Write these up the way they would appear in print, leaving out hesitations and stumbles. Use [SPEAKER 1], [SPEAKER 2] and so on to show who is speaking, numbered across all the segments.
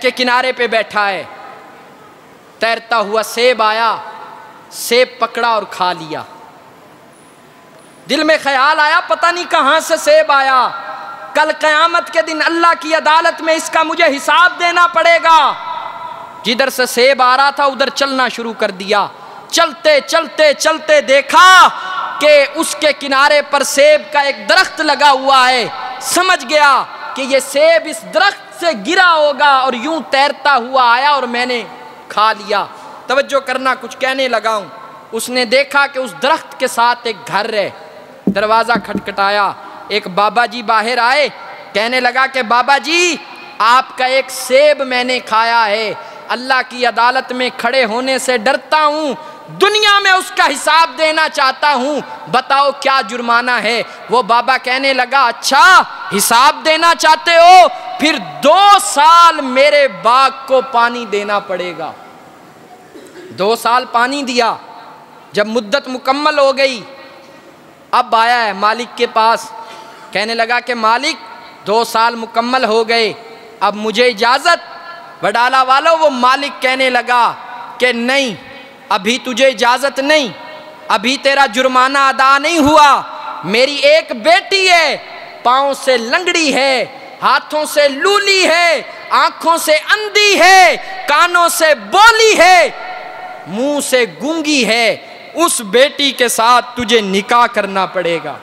[SPEAKER 1] کے کنارے پہ بیٹھا ہے، تیرتا ہوا سیب آیا، سیب پکڑا اور کھا لیا۔ دل میں خیال آیا پتہ نہیں کہاں سے سیب آیا، کل قیامت کے دن اللہ کی عدالت میں اس کا مجھے حساب دینا پڑے گا۔ جدھر سے سیب آ رہا تھا ادھر چلنا شروع کر دیا، چلتے چلتے چلتے دیکھا کہ اس کے کنارے پر سیب کا ایک درخت لگا ہوا ہے، سمجھ گیا کہ یہ سیب اس درخت سے گرا ہوگا اور یوں تیرتا ہوا آیا اور میں نے کھا لیا۔ توجہ کرنا، کچھ کہنے لگا ہوں۔ اس نے دیکھا کہ اس درخت کے ساتھ ایک گھر ہے، دروازہ کھٹکھٹایا، ایک بابا جی باہر آئے، کہنے لگا کہ بابا جی آپ کا ایک سیب میں نے کھایا ہے، اللہ کی عدالت میں کھڑے ہونے سے ڈرتا ہوں، دنیا میں اس کا حساب دینا چاہتا ہوں، بتاؤ کیا جرمانہ ہے؟ وہ بابا کہنے لگا اچھا حساب دینا چاہتے ہو، پھر 2 سال میرے باغ کو پانی دینا پڑے گا۔ 2 سال پانی دیا، جب مدت مکمل ہو گئی اب آیا ہے مالک کے پاس، کہنے لگا کہ مالک 2 سال مکمل ہو گئے، اب مجھے اجازت؟ وڈالہ والو وہ مالک کہنے لگا کہ نہیں، ابھی تجھے اجازت نہیں، ابھی تیرا جرمانہ ادا نہیں ہوا، میری ایک بیٹی ہے، پاؤں سے لنگڑی ہے، ہاتھوں سے لولی ہے، آنکھوں سے اندھی ہے، کانوں سے بولی ہے، منہ سے گونگی ہے، اس بیٹی کے ساتھ تجھے نکاح کرنا پڑے گا۔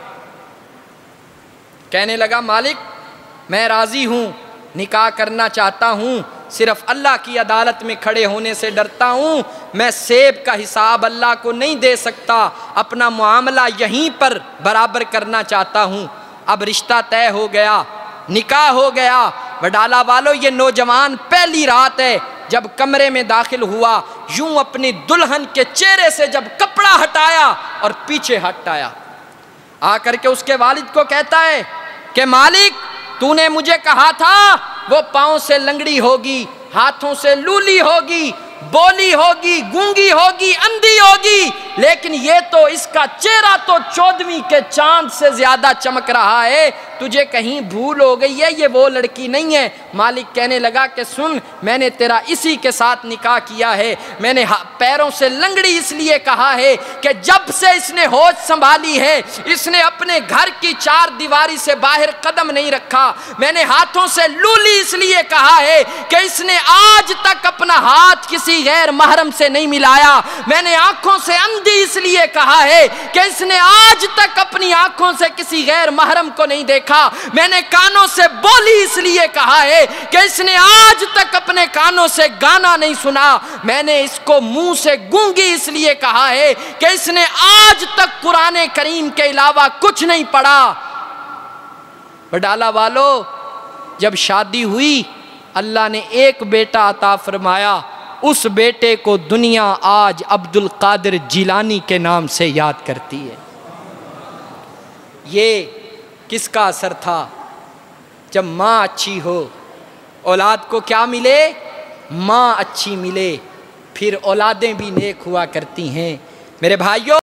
[SPEAKER 1] کہنے لگا مالک میں راضی ہوں، نکاح کرنا چاہتا ہوں، صرف اللہ کی عدالت میں کھڑے ہونے سے ڈرتا ہوں، میں سیب کا حساب اللہ کو نہیں دے سکتا، اپنا معاملہ یہیں پر برابر کرنا چاہتا ہوں۔ اب رشتہ طے ہو گیا، نکاح ہو گیا۔ وڈالہ والو یہ نوجوان پہلی رات ہے جب کمرے میں داخل ہوا، یوں اپنی دلہن کے چہرے سے جب کپڑا ہٹایا اور پیچھے ہٹ آیا، آ کر کے اس کے والد کو کہتا ہے کہ مالک تو نے مجھے کہا تھا وہ پاؤں سے لنگڑی ہوگی، ہاتھوں سے لولی ہوگی، بولی ہوگی، گونگی ہوگی، اندھی ہوگی، لیکن یہ تو اس کا چہرہ تو 14ویں کے چاند سے زیادہ چمک رہا ہے، تجھے کہیں بھول ہو گئی ہے، یہ وہ لڑکی نہیں ہے۔ مالک کہنے لگا کہ سن، میں نے تیرا اسی کے ساتھ نکاح کیا ہے، میں نے پیروں سے لنگڑی اس لیے کہا ہے کہ جب سے اس نے ہوش سنبھالی ہے اس نے اپنے گھر کی 4 دیواری سے باہر قدم نہیں رکھا، میں نے ہاتھوں سے لولی اس لیے کہا ہے کہ اس نے آج تک اپنا ہاتھ کسی غیر محرم سے نہیں ملایا، میں نے آنکھوں سے اندھی اس لیے کہا ہے کہ اس نے آج تک اپنی آنکھوں سے کسی غیر محرم کو نہیں دیکھا، میں نے کانوں سے بولی اس لیے کہا ہے کہ اس نے آج تک اپنے کانوں سے گانا نہیں سنا، میں نے اس کو منہ سے گونگی اس لیے کہا ہے کہ اس نے آج تک قرآن کریم کے علاوہ کچھ نہیں پڑھا۔ وڈالہ والو جب شادی ہوئی اللہ نے ایک بیٹا عطا فرمایا، اس بیٹے کو دنیا آج عبد القادر جیلانی کے نام سے یاد کرتی ہے۔ یہ کس کا اثر تھا؟ جب ماں اچھی ہو اولاد کو کیا ملے؟ ماں اچھی ملے، پھر اولادیں بھی نیک ہوا کرتی ہیں۔ میرے بھائیوں